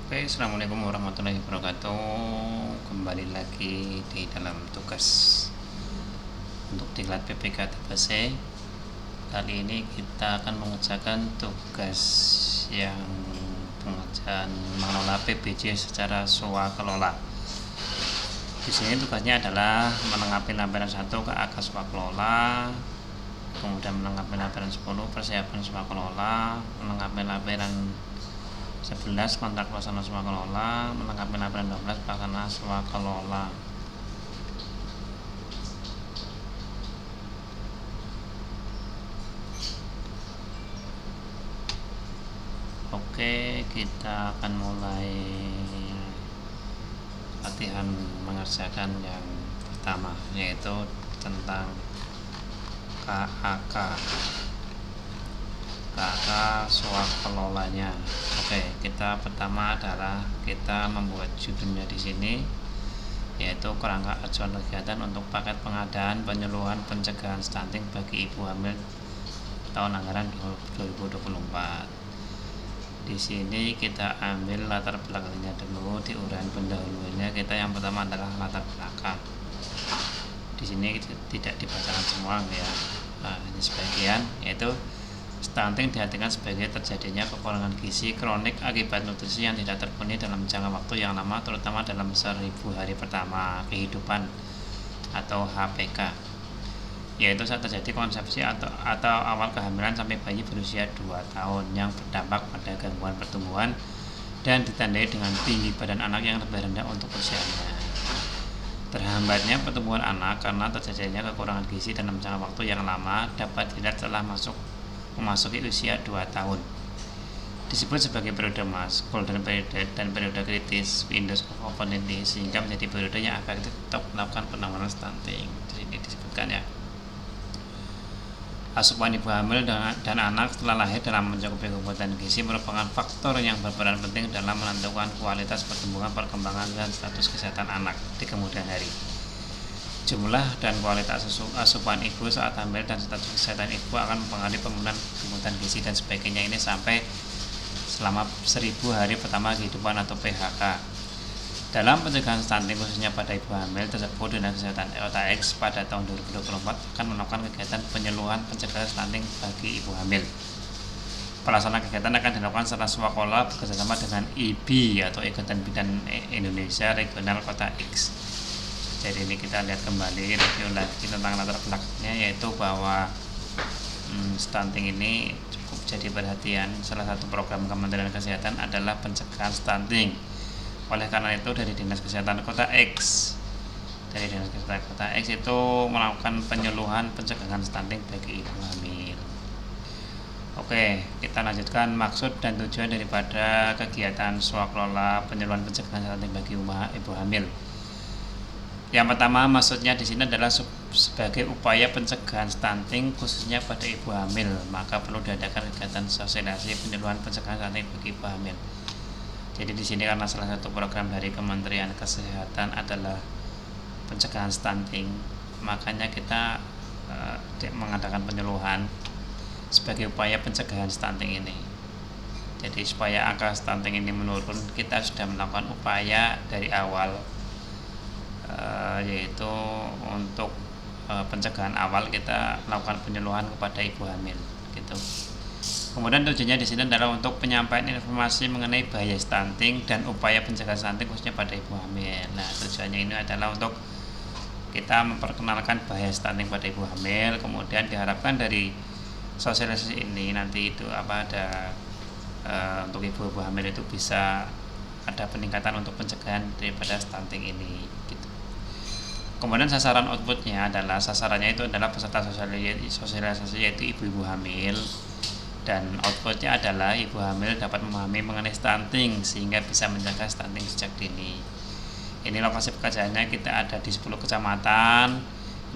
Oke, assalamualaikum warahmatullahi wabarakatuh. Kembali lagi di dalam tugas untuk diklat PPK TPC. Kali ini kita akan mengerjakan tugas yang pengerjaan mengelola PBJ secara swakelola. Di sini tugasnya adalah melengkapi lampiran 1 ke AK swakelola, kemudian melengkapi lampiran 10 persiapan swakelola, melengkapi lampiran 11 kontrak pelaksana swakelola, melengkapi lampiran 12 pelaksana swakelola. Oke, kita akan mulai latihan mengerjakan yang pertama, yaitu tentang KAK swakelolanya. Oke, kita pertama adalah kita membuat judulnya di sini, yaitu kerangka acuan kegiatan untuk paket pengadaan penyuluhan pencegahan stunting bagi ibu hamil tahun anggaran 2024. Di sini kita ambil latar belakangnya dulu, di uraian pendahuluannya kita yang pertama adalah latar belakang. Di sini tidak dibacakan semua ya. Nah, ini sebagian, yaitu stunting diartikan sebagai terjadinya kekurangan gizi kronik akibat nutrisi yang tidak terpenuhi dalam jangka waktu yang lama, terutama dalam 1000 hari pertama kehidupan atau HPK, yaitu saat terjadi konsepsi atau awal kehamilan sampai bayi berusia 2 tahun, yang berdampak pada gangguan pertumbuhan dan ditandai dengan tinggi badan anak yang lebih rendah untuk usianya. Terhambatnya pertumbuhan anak karena terjadinya kekurangan gizi dalam jangka waktu yang lama dapat dilihat setelah memasuki usia 2 tahun. Disebut sebagai periode maskul dan periode kritis Windows of Opportunity, sehingga menjadi periode yang efektif untuk melakukan penanganan stunting. Di sini disebutkan ya. Asupan ibu hamil dan anak setelah lahir dalam mencakupi kebutuhan gizi merupakan faktor yang berperan penting dalam menentukan kualitas pertumbuhan, perkembangan, dan status kesehatan anak di kemudian hari. Jumlah dan kualitas asupan ibu saat hamil dan status kesehatan ibu akan mempengaruhi pemenuhan kebutuhan gizi dan sebagainya ini sampai selama 1000 hari pertama kehidupan atau PHK. Dalam pencegahan stunting khususnya pada ibu hamil tersebut, Dinas Kesehatan Kota X pada tahun 2024 akan melakukan kegiatan penyuluhan pencegahan stunting bagi ibu hamil. Pelaksanaan kegiatan akan dilakukan secara swakelola bekerjasama dengan IBI atau Ikatan Bidan Indonesia Regional Kota X. Jadi ini kita lihat kembali review lagi tentang latar belakangnya, yaitu bahwa stunting ini cukup jadi perhatian. Salah satu program Kementerian Kesehatan adalah pencegahan stunting. Oleh karena itu dari Dinas Kesehatan Kota X itu melakukan penyuluhan pencegahan stunting bagi ibu hamil. Oke, kita lanjutkan maksud dan tujuan daripada kegiatan swakelola penyuluhan pencegahan stunting bagi ibu hamil. Yang pertama, maksudnya di sini adalah sebagai upaya pencegahan stunting khususnya pada ibu hamil, maka perlu diadakan kegiatan sosialisasi penyuluhan pencegahan stunting bagi ibu hamil. Jadi di sini karena salah satu program dari Kementerian Kesehatan adalah pencegahan stunting, makanya kita mengadakan penyuluhan sebagai upaya pencegahan stunting ini. Jadi supaya angka stunting ini menurun, kita sudah melakukan upaya dari awal, yaitu untuk pencegahan awal kita melakukan penyuluhan kepada ibu hamil gitu. Kemudian tujuannya di sini adalah untuk penyampaian informasi mengenai bahaya stunting dan upaya pencegahan stunting khususnya pada ibu hamil. Nah, tujuannya ini adalah untuk kita memperkenalkan bahaya stunting pada ibu hamil, kemudian diharapkan dari sosialisasi ini nanti itu untuk ibu-ibu hamil itu bisa ada peningkatan untuk pencegahan daripada stunting ini gitu. Kemudian sasaran outputnya adalah sasarannya itu adalah peserta sosialisasi yaitu ibu-ibu hamil, dan outputnya adalah ibu hamil dapat memahami mengenai stunting sehingga bisa mencegah stunting sejak dini. Ini lokasi pekerjaannya kita ada di 10 kecamatan.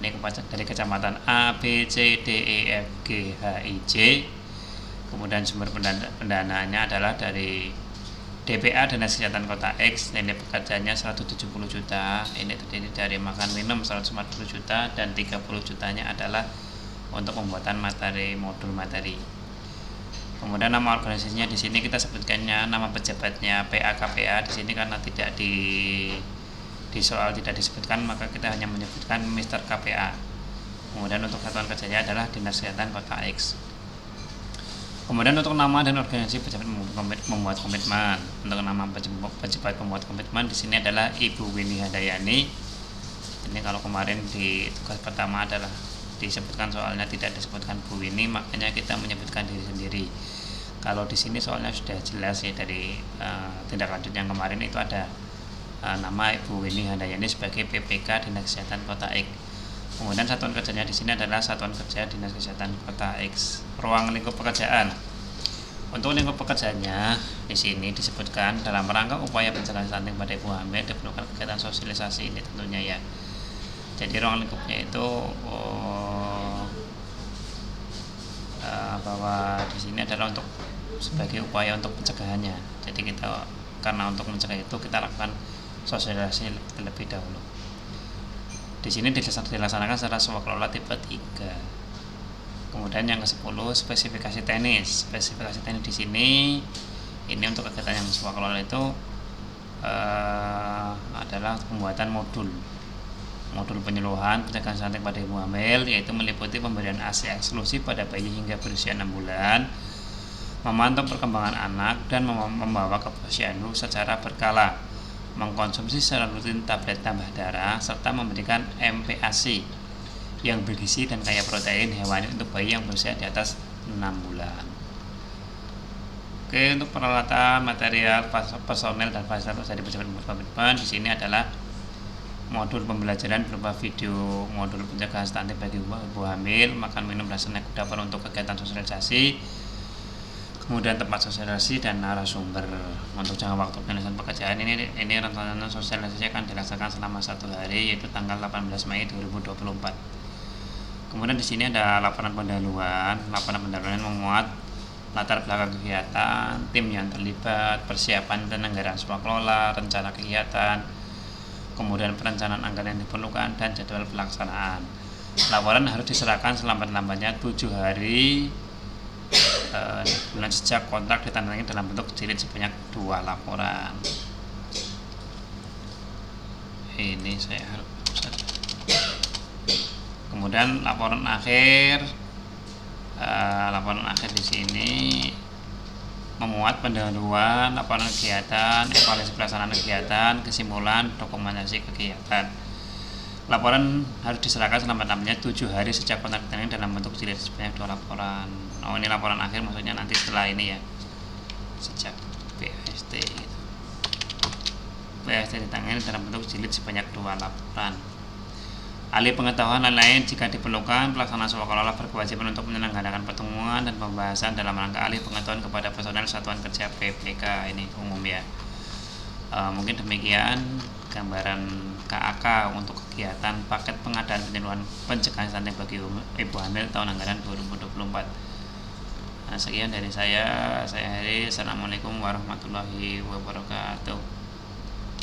Ini dari kecamatan A, B, C, D, E, F, G, H, I, J. Kemudian sumber pendanaannya adalah dari DPA Dinas Kesehatan Kota X. Nilai pekerjaannya 170 juta. Ini terdiri dari makan minum 140 juta dan 30 jutanya adalah untuk pembuatan modul materi. Kemudian nama organisasinya di sini kita sebutkannya nama pejabatnya PA-KPA di sini karena tidak di soal tidak disebutkan, maka kita hanya menyebutkan Mr. KPA. Kemudian untuk satuan kerjanya adalah Dinas Kesehatan Kota X. Kemudian untuk nama dan organisasi pejabat membuat komitmen. Untuk nama pejabat pembuat komitmen di sini adalah Ibu Winnie Handayani. Ini kalau kemarin di tugas pertama adalah disebutkan soalnya tidak disebutkan Bu Winnie, makanya kita menyebutkan diri sendiri. Kalau di sini soalnya sudah jelas ya dari tindak lanjut yang kemarin itu ada nama Ibu Winnie Handayani sebagai PPK Dinas Kesehatan Kota X. Kemudian satuan kerjanya di sini adalah Satuan Kerja Dinas Kesehatan Kota X. Ruang lingkup pekerjaan. Untuk lingkup pekerjaannya di sini disebutkan dalam rangka upaya pencegahan stunting pada ibu hamil diperlukan kegiatan sosialisasi ini tentunya ya. Jadi ruang lingkupnya itu bahwa di sini adalah untuk sebagai upaya untuk pencegahannya. Jadi kita karena untuk mencegah itu kita lakukan sosialisasi terlebih dahulu. Di sini dilaksanakan secara swakelola tipe 3. Kemudian yang ke-10 spesifikasi teknis. Spesifikasi teknis di sini ini untuk kegiatan yang swakelola itu adalah pembuatan modul penyuluhan pencegahan stunting pada ibu hamil, yaitu meliputi pemberian ASI eksklusif pada bayi hingga berusia 6 bulan, memantau perkembangan anak dan membawa ke posyandu secara berkala, mengkonsumsi secara rutin tablet tambah darah, serta memberikan MPASI yang bergizi dan kaya protein hewani untuk bayi yang berusia di atas 6 bulan. Oke, untuk peralatan, material, personel dan fasilitas dari pejabat komitmen di sini adalah modul pembelajaran berupa video, modul pencegahan stunting bagi ibu hamil, makan minum dan snack dapur untuk kegiatan sosialisasi, kemudian tempat sosialisasi dan narasumber. Untuk jangka waktu penyelesaian pekerjaan ini rencananya sosialisasi akan dilaksanakan selama 1 hari, yaitu tanggal 18 Mei 2024. Kemudian di sini ada laporan pendahuluan. Laporan pendahuluan memuat latar belakang kegiatan, tim yang terlibat, persiapan dan anggaran swakelola, rencana kegiatan, kemudian perencanaan anggaran yang diperlukan dan jadwal pelaksanaan. Laporan harus diserahkan selambat-lambatnya 7 hari bulan sejak kontrak ditandatangani dalam bentuk jilid sebanyak 2 laporan. Ini saya harus kemudian laporan akhir di sini memuat pendahuluan, laporan kegiatan, evaluasi pelaksanaan kegiatan, kesimpulan, dokumentasi kegiatan. Laporan harus diserahkan selambat-lambatnya 7 hari sejak kontrak ditandatangani dalam bentuk jilid sebanyak 2 laporan. Oh, ini laporan akhir maksudnya nanti setelah ini ya, sejak PST gitu. PST ditandatangani dalam bentuk jilid sebanyak 2 laporan. Ahli pengetahuan lain jika diperlukan, pelaksana swakelola berkewajiban untuk menyelenggarakan pertemuan dan pembahasan dalam rangka ahli pengetahuan kepada personel satuan kerja PPK, ini umum ya. Mungkin demikian gambaran KAK untuk kegiatan paket pengadaan penyuluhan pencegahan stunting bagi ibu hamil tahun anggaran 2024. Sekian dari saya Heri. Assalamualaikum warahmatullahi wabarakatuh.